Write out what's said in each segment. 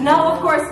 Now, of course,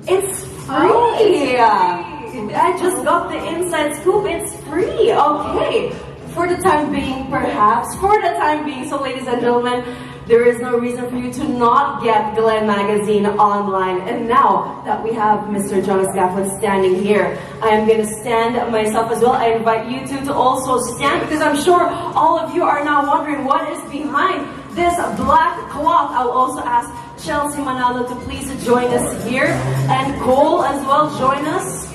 it's free. I just got the inside scoop. It's free. Okay. For the time being, perhaps. For the time being. So, ladies and gentlemen, there is no reason for you to not get Glen magazine online. And now that we have Mr. Jonas Gafford standing here, I am going to stand myself as well. I invite you two to also stand because I'm sure all of you are now wondering what is behind this black cloth. I'll also ask Chelsea Manalo to please join us here, and Cole as well join us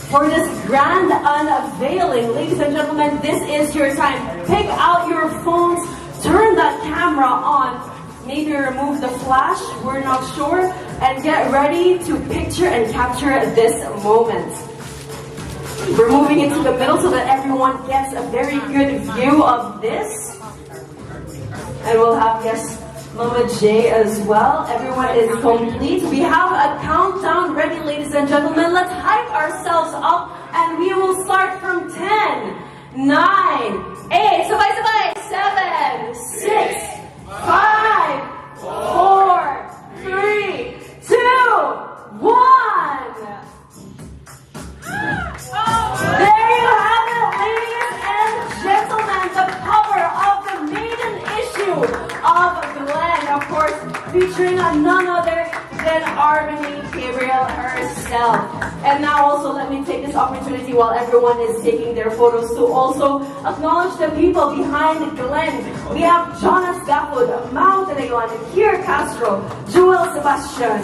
for this grand unveiling. Ladies and gentlemen, this is your time. Pick out your phones, turn that camera on, maybe remove the flash, we're not sure, and get ready to picture and capture this moment. We're moving into the middle so that everyone gets a very good view of this. And we'll have, yes, Mama J as well. Everyone is complete. We have a countdown ready, ladies and gentlemen. Let's hype ourselves up, and we will start from 10, 9, 8, sabay, sabay, 7, 6, 5, 4, 3, 2, 1. There you have it, ladies and gentlemen, the cover of the maiden issue of Glen, of course, featuring none other than Armani Gabriel herself. And now also let me take this opportunity while everyone is taking their photos to also acknowledge the people behind Glen. We have Jonas Gafford, Mount Leon, Kier Castro, Joel Sebastian,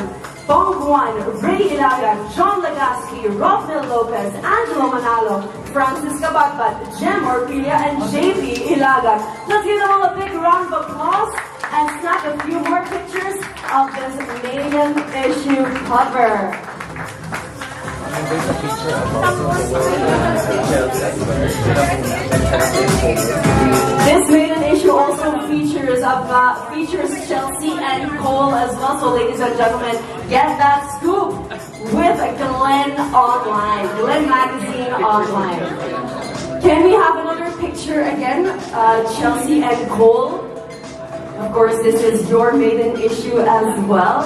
Bong Juan, Ray Ilagan, John Legaspi, Rafael Lopez, Angelo Manalo, Francisca Bagbat, Jem Orpilla, and JP Ilagan. Let's give them all a big round of applause and snap a few more pictures of this maiden issue cover. There's a picture This maiden issue also features Chelsea and Cole as well. So, ladies and gentlemen, get that scoop with Glen online, Glen magazine online. Can we have another picture again, Chelsea and Cole? Of course, this is your maiden issue as well.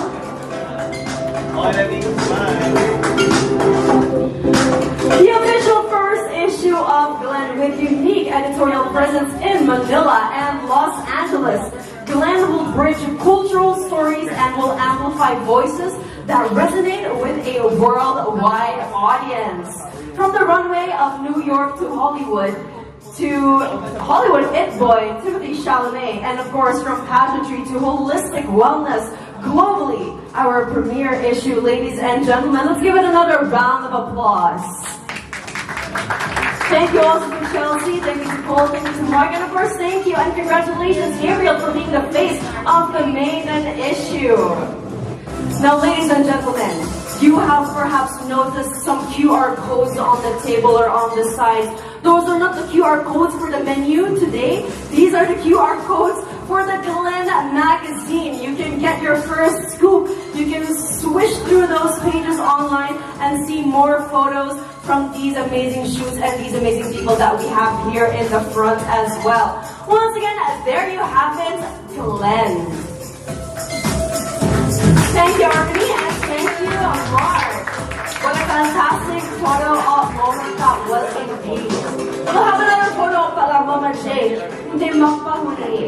The official first issue of Glen with unique editorial presence in Manila and Los Angeles. Glen will bridge cultural stories and will amplify voices that resonate with a worldwide audience. From the runway of New York to Hollywood it boy Timothy Chalamet, and of course from pageantry to holistic wellness globally, our premiere issue, ladies and gentlemen. Let's give it another round of applause. Thank you also to Chelsea, thank you to Cole, thank you to Mark, and of course thank you and congratulations Gabriel for being the face of the maiden issue. Now, ladies and gentlemen, you have perhaps noticed some QR codes on the table or on the sides. Those are not the QR codes for the menu today. These are the QR codes for the Glen magazine. You can get your first scoop. You can swish through those pages online and see more photos from these amazing shoots and these amazing people that we have here in the front as well. Once again, there you have it, Glen. Thank you, Armani, and thank you, Mark. What a fantastic photo of moment that was indeed. We'll have another photo pala Mama J. Hindi magpahuli.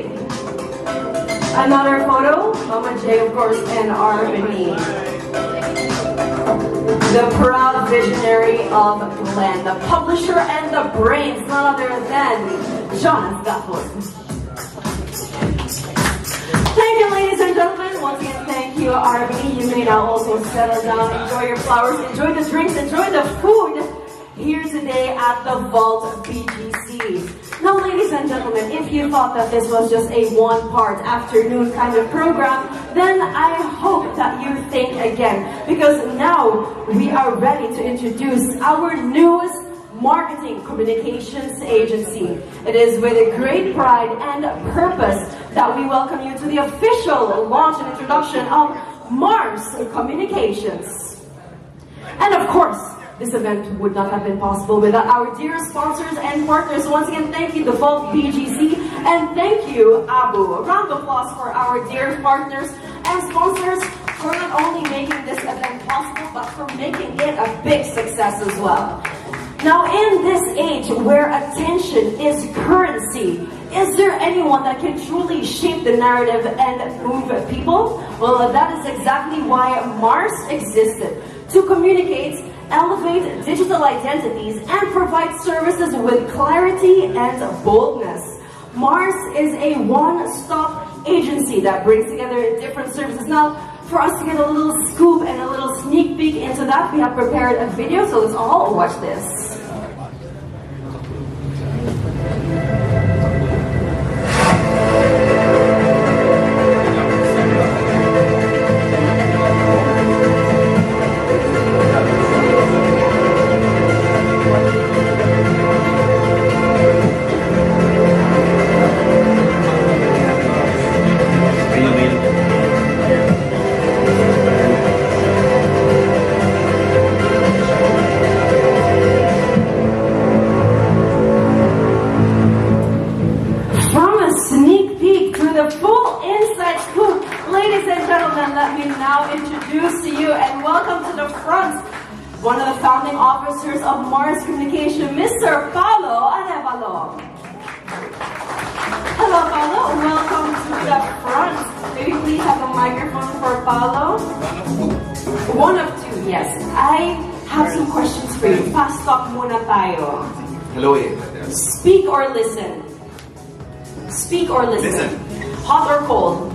Another photo, Mama J, of course, and Armani. The proud visionary of Glen, the publisher and the brains, none other than Jonas Gafford. Thank you, ladies and gentlemen. Once again, thank you, Armani. You may now also settle down, enjoy your flowers, enjoy the drinks, enjoy the food here today at the Vault BGC. Now, ladies and gentlemen, if you thought that this was just a one-part afternoon kind of program, then I hope that you think again, because now we are ready to introduce our newest marketing communications agency. It is with great pride and purpose that we welcome you to the official launch and introduction of Mars Communications. And of course, this event would not have been possible without our dear sponsors and partners. Once again, thank you, the Vault BGC, and thank you, Abu. A round of applause for our dear partners and sponsors for not only for making it a big success as well. Now, in this age where attention is currency, is there anyone that can truly shape the narrative and move people? Well, that is exactly why Mars existed, to communicate, elevate digital identities, and provide services with clarity and boldness. Mars is a one-stop agency that brings together different services. Now, for us to get a little scoop and a little sneak peek into that, we have prepared a video, so let's all watch this. Let me now introduce to you and welcome to the front one of the founding officers of Mars Communication, Mr. Paulo Arevalo. Hello, Paulo. Welcome to the front. Maybe please have a microphone for Paulo. One of two, yes. I have some questions for you. Fast talk muna tayo. Hello, Speak or listen? Speak or listen? Listen. Hot or cold?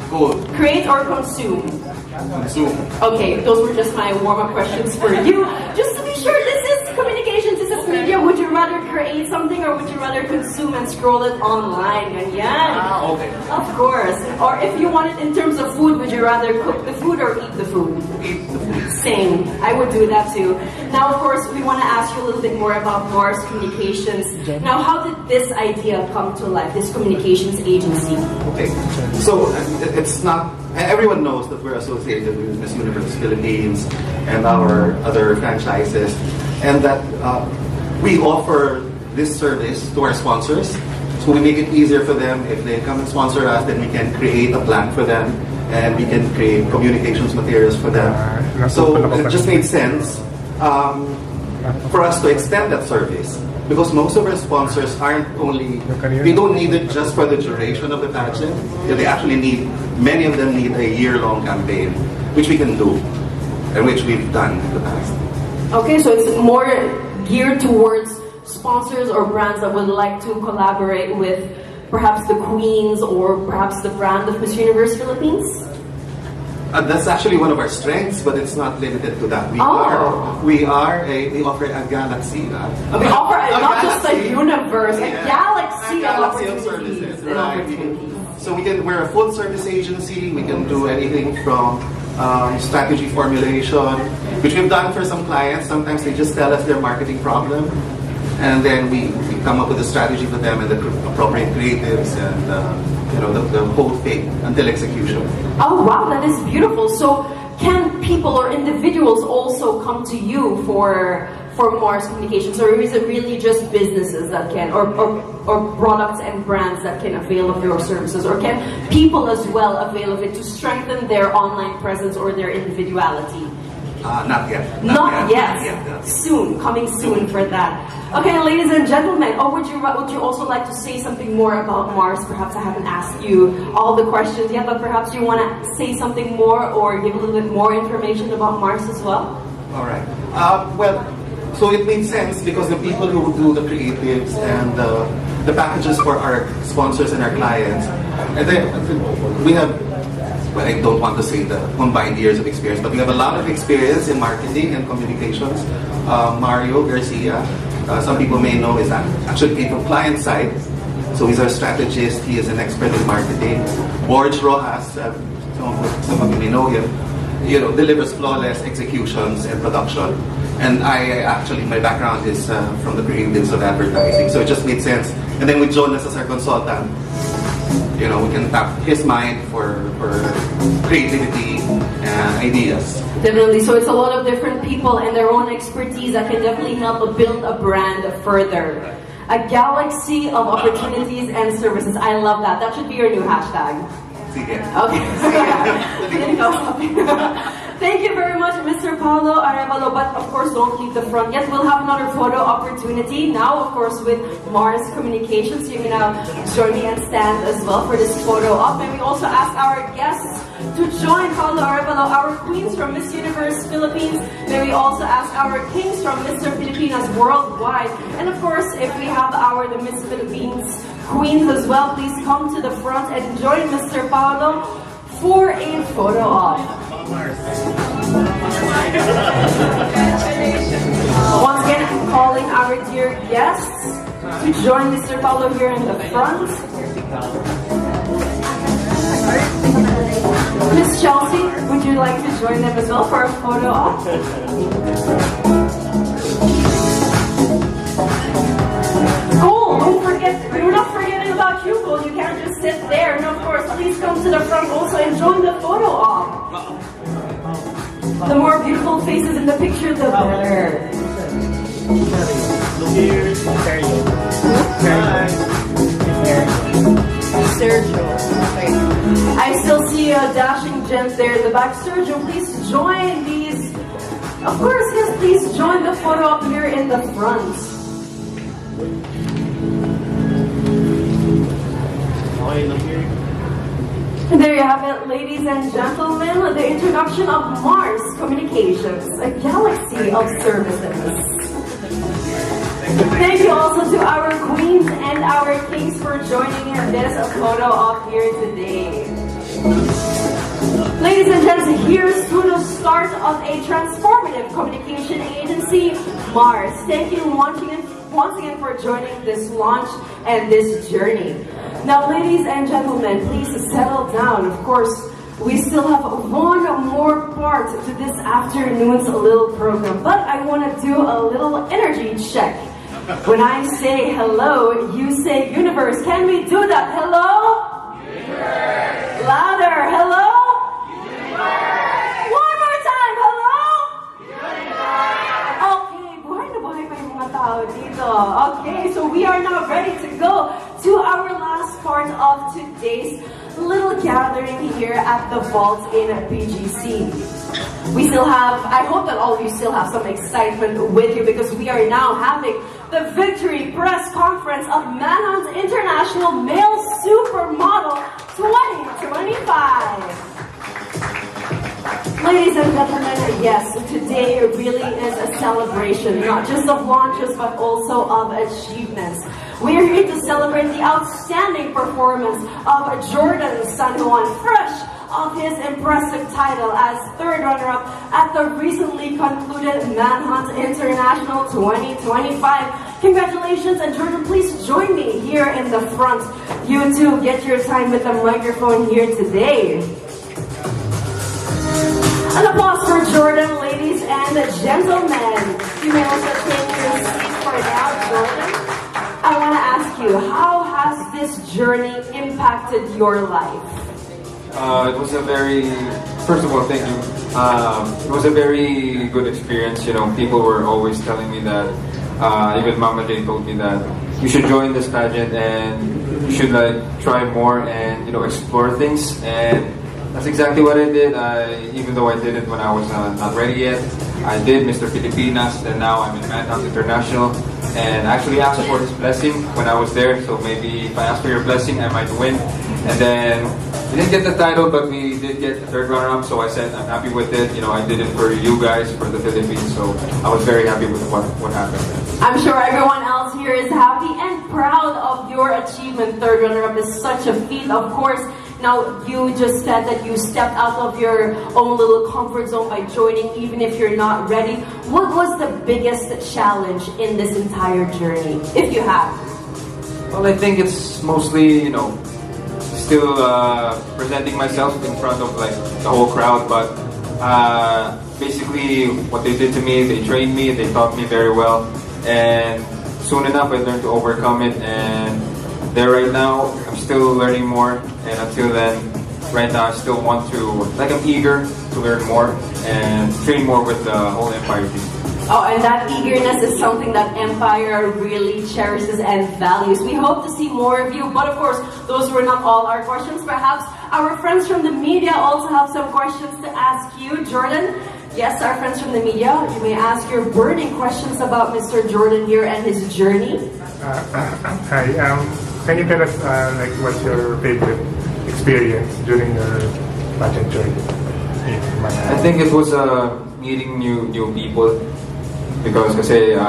Cold. Create or consume? Consume. Okay, those were just my warm-up questions for you. Just to be sure, this is communications, this is media. Would you rather create something or would you rather consume and scroll it online? And yeah, Okay. of course. Or if you want it in terms of food, would you rather cook the food or eat the food? Eat the food. Same. I would do that too. Now, of course, we want to ask you a little bit more about Mars Communications. Now, how did this idea come to life, this communications agency? Okay. So it's not. Everyone knows that we're associated with Miss Universe Philippines and our other franchises, and that we offer this service to our sponsors. So we make it easier for them. If they come and sponsor us, then we can create a plan for them, and we can create communications materials for them. So it just made sense for us to extend that service, because most of our sponsors aren't only, they don't need it just for the duration of the pageant. They actually need, many of them need a year-long campaign, which we can do, and which we've done in the past. Okay, so it's more geared towards sponsors or brands that would like to collaborate with perhaps the Queens or perhaps the brand of Miss Universe Philippines? That's actually one of our strengths, but it's not limited to that. We offer a galaxy. We offer not just a universe, a galaxy of of opportunities. services. Right. So we're a full service agency. We can do anything from strategy formulation, which we've done for some clients. Sometimes they just tell us their marketing problem, and then we come up with a strategy for them and the appropriate creatives and the whole thing until execution. Oh wow, that is beautiful. So can people or individuals also come to you for Mars Communications, or is it really just businesses that can, or products and brands that can avail of your services, or can people as well avail of it to strengthen their online presence or their individuality? Not yet. Not yet. Not yet. Soon, coming soon for that. Okay, ladies and gentlemen, would you also like to say something more about Mars? Perhaps I haven't asked you all the questions yet, but perhaps you want to say something more or give a little bit more information about Mars as well? All right. So it made sense because the people who do the creatives and the packages for our sponsors and our clients, and then we have, well, I don't want to say the combined years of experience, but we have a lot of experience in marketing and communications. Mario Garcia, some people may know, is actually came from client side. So he's our strategist. He is an expert in marketing. Borge Rojas, some of you may know him, delivers flawless executions and production. And my background is from the creatives of advertising, so it just made sense. And then with Jonas as our consultant, we can tap his mind for creativity and ideas. Definitely. So it's a lot of different people and their own expertise that can definitely help build a brand further. A galaxy of opportunities and services. I love that. That should be your new hashtag. Sige. Okay. Thank you very much, Mr. Paulo Arevalo. But of course, don't leave the front yet. We'll have another photo opportunity now, of course, with Mars Communications. You can now join me and stand as well for this photo op. And we also ask our guests to join Paulo Arevalo, our queens from Miss Universe Philippines. May we also ask our kings from Mr. Filipinas Worldwide. And of course, if we have the Miss Philippines queens as well, please come to the front and join Mr. Paulo for a photo op. Once again, I'm calling our dear guests to join Mr. Paulo here in the front. Miss Chelsea, would you like to join them as well for a photo op? Cole, don't forget, we're not forgetting about you, Cole. You can't just sit there. And of course, please come to the front also and join the photo op. The more beautiful faces in the picture, the better. Sergio. I still see a dashing gem there in the back. Sergio, please join these. Of course, yes, please join the photo up here in the front. And there you have it, ladies and gentlemen, the introduction of Mars Communications, a galaxy of services. Thank you also to our queens and our kings for joining in this photo op here today. Ladies and gents, here's to the start of a transformative communication agency, Mars. Thank you once again for joining this launch and this journey. Now, ladies and gentlemen, please settle down. Of course, we still have one more part to this afternoon's little program, but I want to do a little energy check. When I say hello, you say universe. Can we do that? Hello? Universe. Louder. Hello? Universe. One more time. Hello? Universe. Okay, buhay na buhay pa yung mga tao dito. Okay, so we are now ready to go to our last part of today's little gathering here at the vault in BGC. We still have, I hope that all of you still have some excitement with you because we are now having the Victory Press Conference of Manhunt International Male Supermodel 2025. Ladies and gentlemen, yes, today really is a celebration, not just of launches, but also of achievements. We are here to celebrate the outstanding performance of Jordan San Juan, fresh of his impressive title as third runner-up at the recently concluded Manhunt International 2025. Congratulations, and Jordan, please join me here in the front. You too, get your time with the microphone here today. An applause for Jordan, ladies and gentlemen. You may also take your seat for now, Jordan. I want to ask you, how has this journey impacted your life? It was a very, first of all, thank you. It was a very good experience. You know, people were always telling me that, even Mama J told me that you should join this pageant and you should like try more and explore things. And that's exactly what I did. Even though I did it when I was not ready yet, I did Mr. Filipinas, and now I'm in Manhunt International. And I actually asked for his blessing when I was there, so maybe if I ask for your blessing, I might win. And then we didn't get the title, but we did get the third runner-up, so I said I'm happy with it. I did it for you guys, for the Philippines, so I was very happy with what happened. I'm sure everyone else here is happy and proud of your achievement. Third runner-up is such a feat, of course. Now, you just said that you stepped out of your own little comfort zone by joining, even if you're not ready. What was the biggest challenge in this entire journey, if you have? Well, I think it's mostly, still presenting myself in front of like the whole crowd, but basically what they did to me, they trained me, they taught me very well, and soon enough I learned to overcome it, and there right now I'm still learning more, and until then, right now I still want to, I'm eager to learn more and train more with the whole Empire team. Oh, and that eagerness is something that Empire really cherishes and values. We hope to see more of you, but of course, those were not all our questions. Perhaps our friends from the media also have some questions to ask you. Jordan, yes, our friends from the media, you may ask your burning questions about Mr. Jordan here and his journey. Hi, can you tell us like what's your favorite experience during your pageant journey in Manila? I think it was meeting new people because there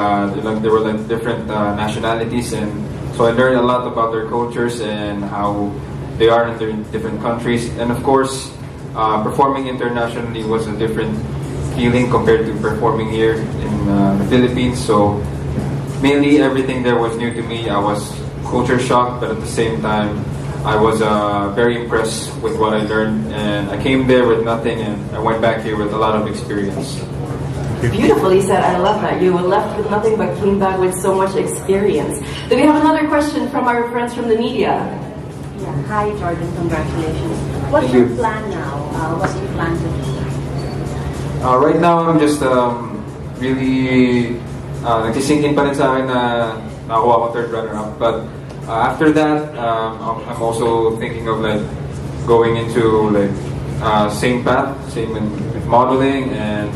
were like different nationalities, and so I learned a lot about their cultures and how they are in their different countries. And of course, performing internationally was a different feeling compared to performing here in the Philippines. So mainly everything there was new to me. I was culture shocked, but at the same time, I was very impressed with what I learned, and I came there with nothing, and I went back here with a lot of experience. Beautifully said. I love that. You were left with nothing but came back with so much experience. Then we have another question from our friends from the media. Yeah. Hi, Jordan. Congratulations. What's your plan now? What do you plan to do? Right now, I'm just really nagsisinkin pa rin sa akin na nakakuha ko third runner-up. But after that, I'm also thinking of like going into like same path, same with modeling, and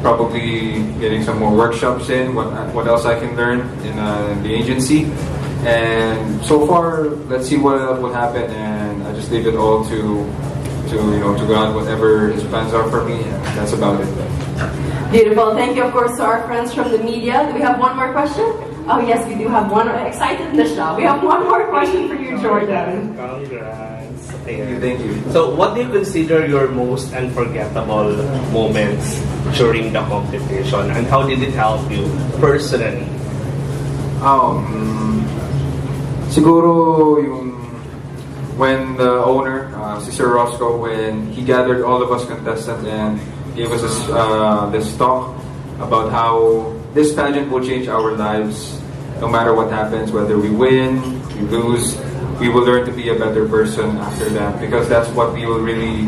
probably getting some more workshops in. What else I can learn in the agency. And so far, let's see what will happen, and I just leave it all to God, whatever His plans are for me, and that's about it. Beautiful. Thank you, of course, to our friends from the media. Do we have one more question? Oh yes, we do have one. Excited in the shop. We have one more question for you, Jordan. Congrats. Thank you. So, what do you consider your most unforgettable moments during the competition, and how did it help you personally? Siguro yung when the owner, si Sir Roscoe, when he gathered all of us contestants and gave us this talk about how this pageant will change our lives no matter what happens, whether we win, we lose, we will learn to be a better person after that, because that's what we will really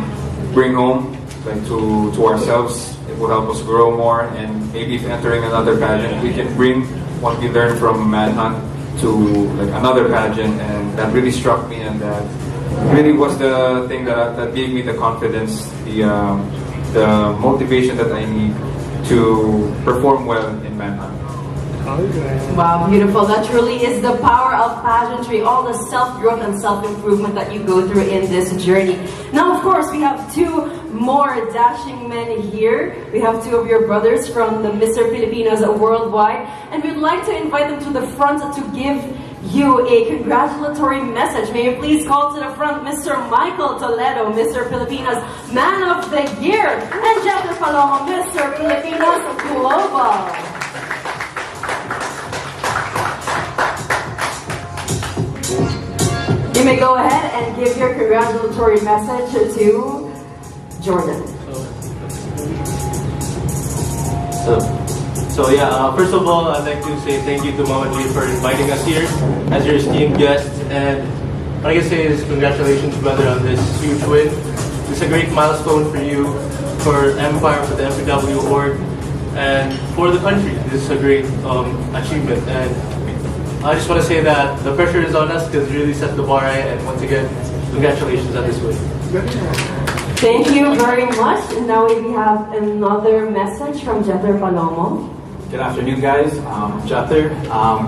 bring home like to ourselves. It will help us grow more, and maybe if entering another pageant, we can bring what we learned from Manhunt to like another pageant, and that really struck me, and that really was the thing that gave me the confidence, the motivation that I need to perform well in Manhunt. Wow, beautiful. That truly is the power of pageantry, all the self-growth and self-improvement that you go through in this journey. Now, of course, we have two more dashing men here. We have two of your brothers from the Mr. Filipinas Worldwide, and we'd like to invite them to the front to give you a congratulatory message. May you please call to the front Mr. Michael Toledo, Mr. Filipinas Man of the Year, and Jeffrey Palomo, Mr. Filipinas Global. You may go ahead and give your congratulatory message to Jordan. So yeah, first of all, I'd like to say thank you to Mama G for inviting us here as your esteemed guests. And what I can say is congratulations, brother, on this huge win. It's a great milestone for you, for Empire, for the MPW award, and for the country. This is a great achievement. And I just want to say that the pressure is on us because you really set the bar high, and once again, congratulations on this win. Thank you very much. And now we have another message from Jether Palomo. Good afternoon, guys. Jether.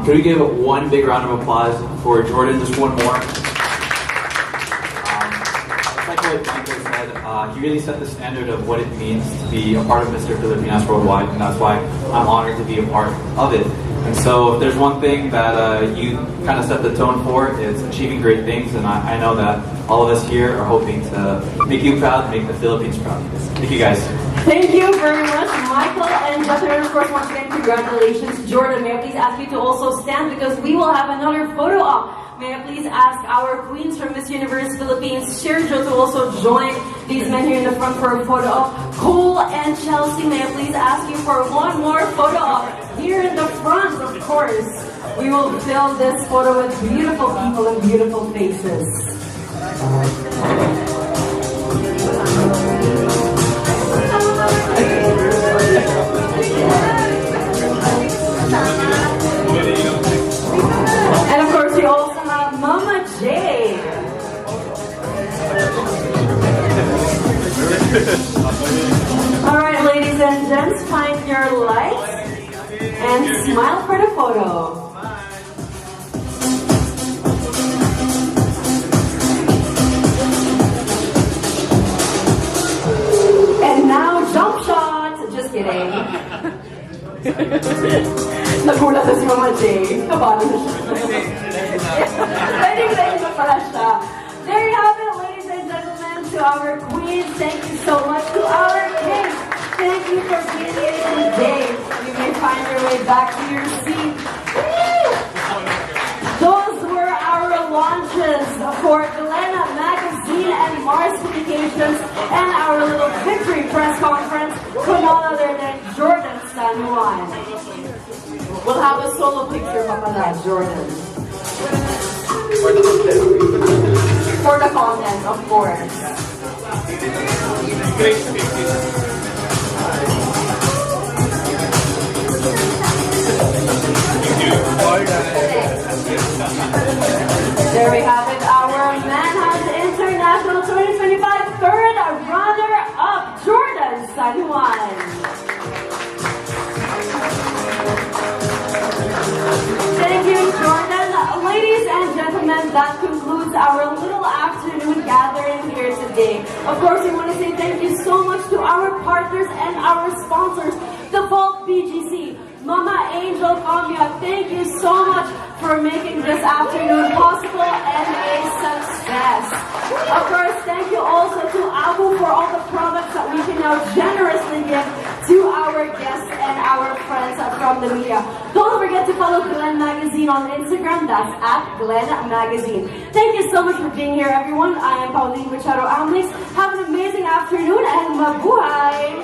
Can we give one big round of applause for Jordan? Just one more. Like what Michael said, he really set the standard of what it means to be a part of Mr. Filipinas Worldwide, and that's why I'm honored to be a part of it. And so if there's one thing that you kind of set the tone for, it's achieving great things, and I know that all of us here are hoping to make you proud, make the Philippines proud. Thank you, guys. Thank you very much, Michael and Jether. And of course, once again, congratulations, Jordan. May I please ask you to also stand because we will have another photo op. May I please ask our queens from Miss Universe Philippines, Sergio, to also join these men here in the front for a photo op. Cole and Chelsea, may I please ask you for one more photo op here in the front, of course. We will fill this photo with beautiful people and beautiful faces. and gents, find your lights and smile for the photo. And now, jump shot! Just kidding. Nagulat na si Mama J. Kabalo na siya. Ready na pala siya. There you have it, ladies and gentlemen, to our queen. Thank you so much to our king. Thank you for being here today. You may find your way back to your seat. Those were our launches for Glen Magazine and Mars Communications and our little victory press conference from none other than Jordan San Juan. We'll have a solo picture of that, Jordan. For the content, of course. There we have it, our Manhunt International 2025 third runner-up, Jordan San Juan. Thank you, Jordan. Ladies and gentlemen, that concludes our little afternoon gathering here today. Of course, we want to say thank you so much to our partners and our sponsors, the Vault BGC, Mama Angel Comia. Thank you so much for making this afternoon possible and a success. Of course, thank you also to Abu for all the products that we can now generously give to our guests and our friends from the media. Don't forget to follow Glen Magazine on Instagram. That's at Glen Magazine. Thank you so much for being here, everyone. I am Pauline Machado Amlis. Have an amazing afternoon and mabuhay!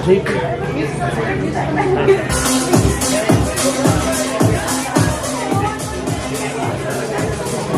JP.